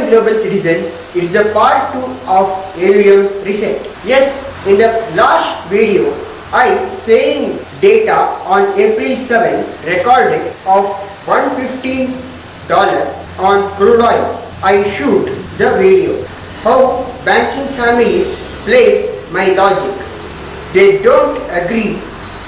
global citizen, it's the part 2 of AUM reset. Yes, in the last video, I saying data on April 7 recorded of $115 on crude oil. I shoot the video. How banking families play my logic. They don't agree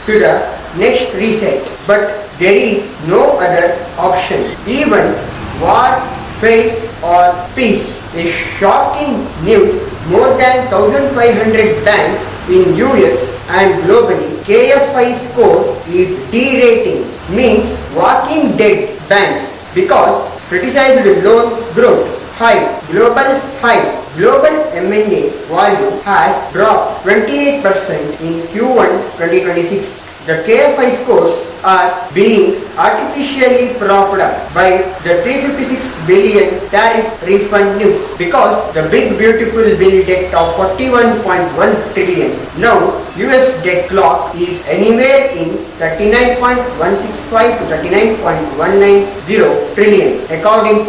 to the next reset, but there is no other option. Even war fails or peace is shocking news. More than 1,500 banks in US and globally, KFI score is derating, means walking dead banks because criticized loan growth high, global high. Global M&A volume has dropped 28% in Q1 2026. The KFI scores are being artificially propped up by the 356 billion tariff refund news because the big beautiful bill debt of 41.1 trillion. Now US debt clock is anywhere in 39.165 to 39.190 trillion according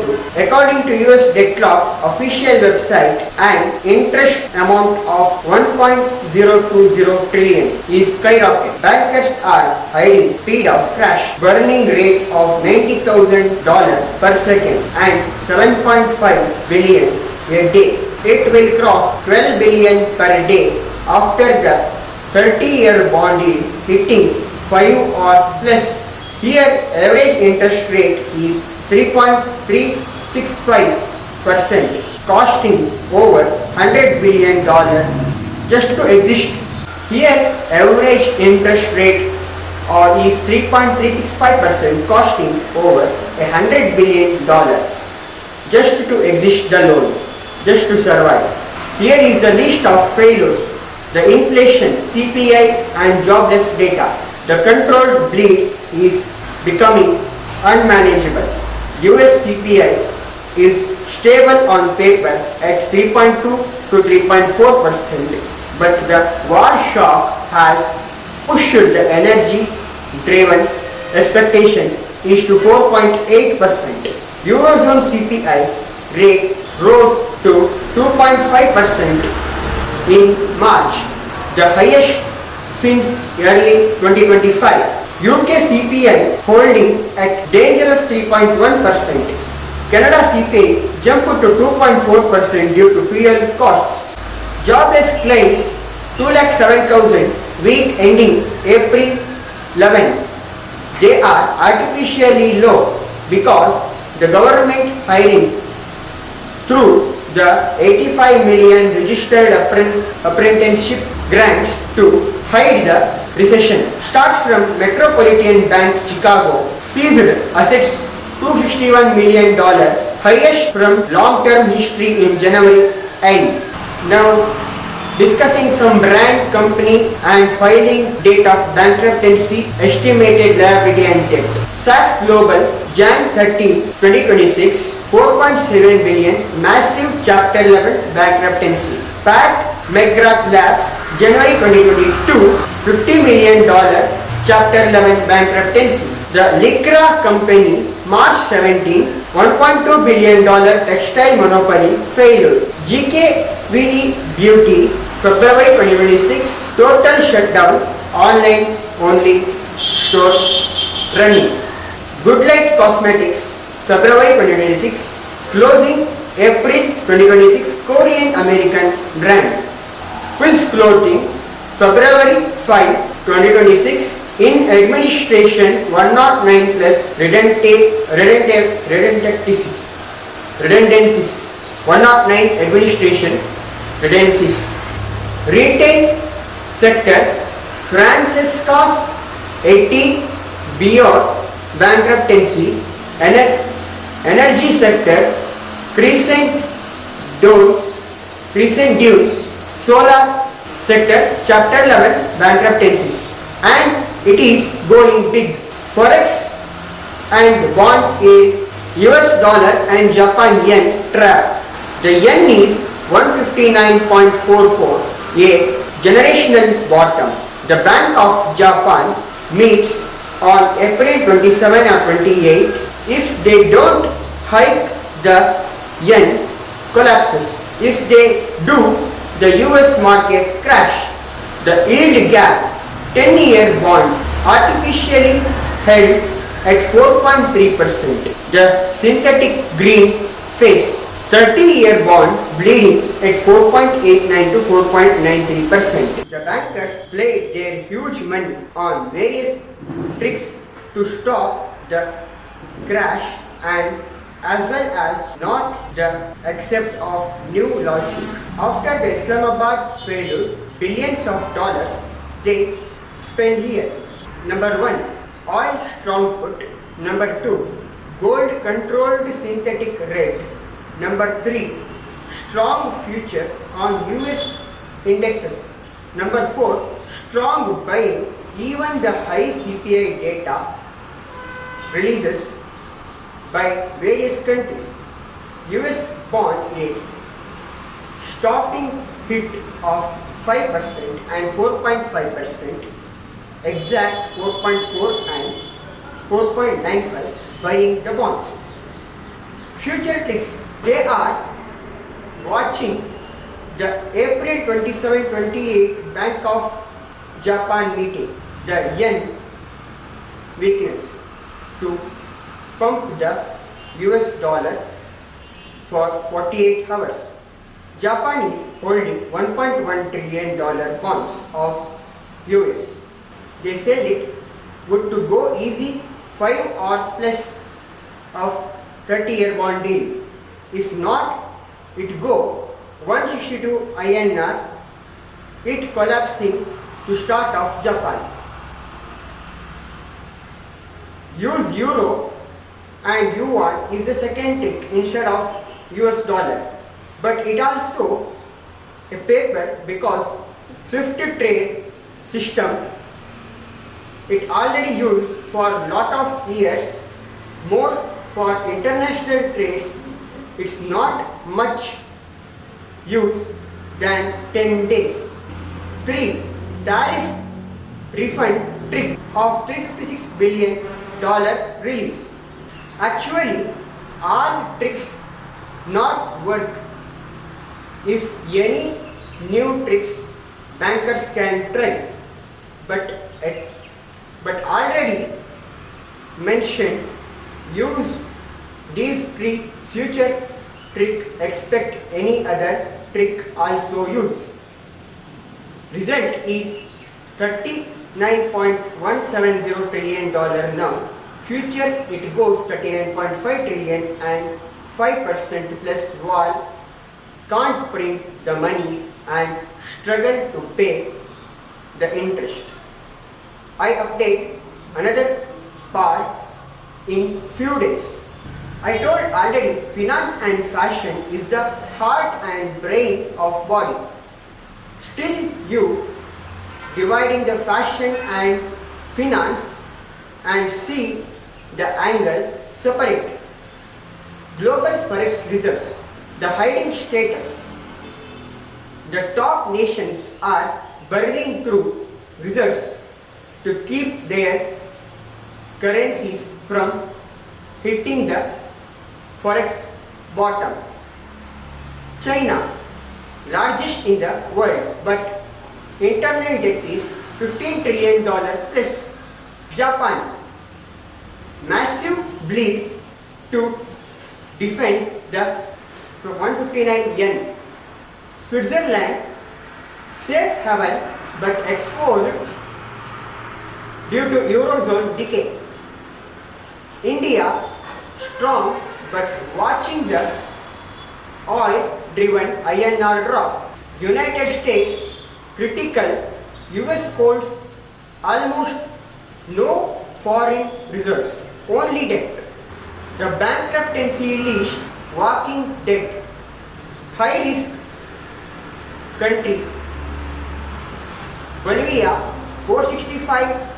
to US debt clock official website, and interest amount of 1.020 trillion is skyrocket. Bankers are hiding speed of crash, burning rate of $90,000 per second and 7.5 billion a day. It will cross 12 billion per day after the 30-year bond yield hitting 5 or plus. Here average interest rate is 3.365%, costing over $100 billion just to exist. Here average interest rate is 3.365%, costing over $100 billion just to exist the loan, just to survive. Here is the list of failures: the inflation, CPI and jobless data. The controlled bleed is becoming unmanageable. US CPI is stable on paper at 3.2 to 3.4%, but the war shock has pushed the energy-driven expectation is to 4.8%. Eurozone CPI rate rose to 2.5% in March, the highest since early 2025. UK CPI holding at dangerous 3.1%. Canada CPI jumped to 2.4% due to fuel costs. Jobless claims 207,000, week ending April 11. They are artificially low because the government hiring through the 85 million registered apprenticeship grants to hide the recession. Starts from Metropolitan Bank Chicago, seized assets $261 million, highest from long-term history in January end. Now discussing some brand, company and filing date of bankruptancy, estimated liability and debt. Saks Global, Jan 30, 2026, 4.7 billion, massive Chapter 11 bankruptancy. Pat McGrath Labs, January 2022, $50 million Chapter 11 bankruptancy. The Lycra Company, March 17, $1.2 billion textile monopoly failure. GKVE Beauty, February 2026, total shutdown, online only stores running. Goodlight Cosmetics, February 2026, closing April 2026, Korean American brand. Quiz Clothing, February 5, 2026, in administration 109 plus redundancies. 109 administration redundancies. Retail sector, Francesca's 80 Biot bankruptancy. Energy sector, Crescent Dunes solar sector, Chapter 11 bankruptancies. And it is going big. Forex and bond yield, US dollar and Japan yen trap. The yen is 159.44, a generational bottom. The Bank of Japan meets on April 27 or 28. If they don't hike the yen, collapses. If they do, the US market crash. The yield gap 10-year bond artificially held at 4.3%. The synthetic green phase 30-year bond bleeding at 4.89 to 4.93%. The bankers played their huge money on various tricks to stop the crash and as well as not the accept of new logic. After the Islamabad failure, billions of dollars they spend here. Number 1, oil strong put. Number 2, gold controlled synthetic rate. Number 3, strong future on US indexes. Number 4, strong buying even the high CPI data releases by various countries. US bond yield stopping hit of 5% and 4.5%, exact 4.4 and 4.95 buying the bonds. Future tricks, they are watching the April 27-28 Bank of Japan meeting, the yen weakness to pump the US dollar for 48 hours. Japan is holding $1.1 trillion bonds of US. They sell it good to go easy 5 or plus of 30-year bond deal. If not, it go 162 INR, it collapsing to start off Japan. Use euro and yuan is the second trick instead of US dollar. But it also a paper because Swift trade system it already used for lot of years, more for international trades. It's not much use than 10 days. 3. Tariff refund trick of $356 billion release. Actually, all tricks not work. If any new tricks bankers can try, but already mentioned, use these 3 future trick, expect any other trick also use. Result is $39.170 trillion now. Future it goes 39.5 trillion and 5% plus wall can't print the money and struggle to pay the interest. I update another part in few days. I told already finance and fashion is the heart and brain of body. Still you dividing the fashion and finance and see the angle separate. Global Forex reserves, the hiding status. The top nations are burning through reserves to keep their currencies from hitting the Forex bottom. China, largest in the world, but internal debt is $15 trillion plus. Japan, massive bleed to defend the 159 yen. Switzerland, safe haven but exposed due to Eurozone decay. India, strong but watching the oil-driven INR drop. United States, critical. US holds almost no foreign reserves, only debt. The bankruptancy list, walking debt. High risk countries. Bolivia, $465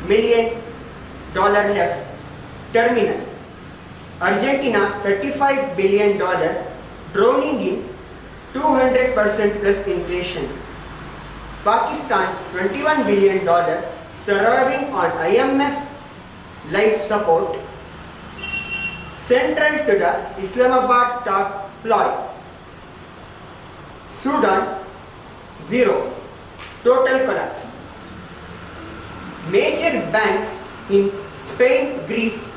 million left. Terminal. Argentina, $35 billion, drowning in 200% plus inflation. Pakistan, $21 billion, surviving on IMF life support. Central to the Islamabad talk ploy. Sudan, zero. Total collapse. Major banks in Spain, Greece,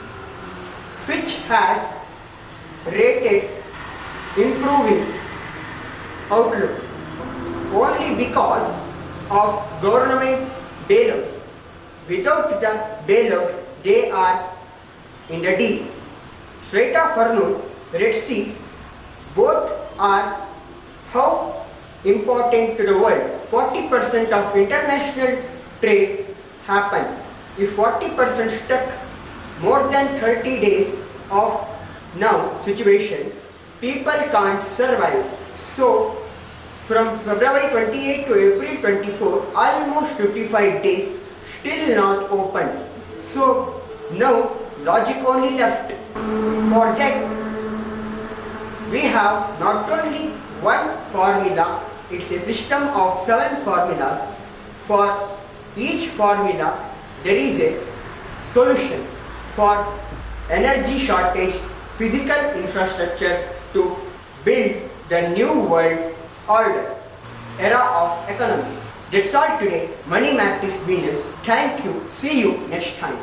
Fitch has rated improving outlook only because of government bailouts. Without the bailout, they are in the D. Strait of Hormuz, Red Sea, both are how important to the world. 40% of international trade happen. If 40% stuck more than 30 days of now situation, people can't survive. So from February 28 to April 24, almost 55 days still not open. So now logic only left. For that we have not only one formula, it's a system of 7 formulas. For each formula there is a solution for energy shortage, physical infrastructure to build the new world order, era of economy. That's all today. Money Matrix Venus. Thank you. See you next time.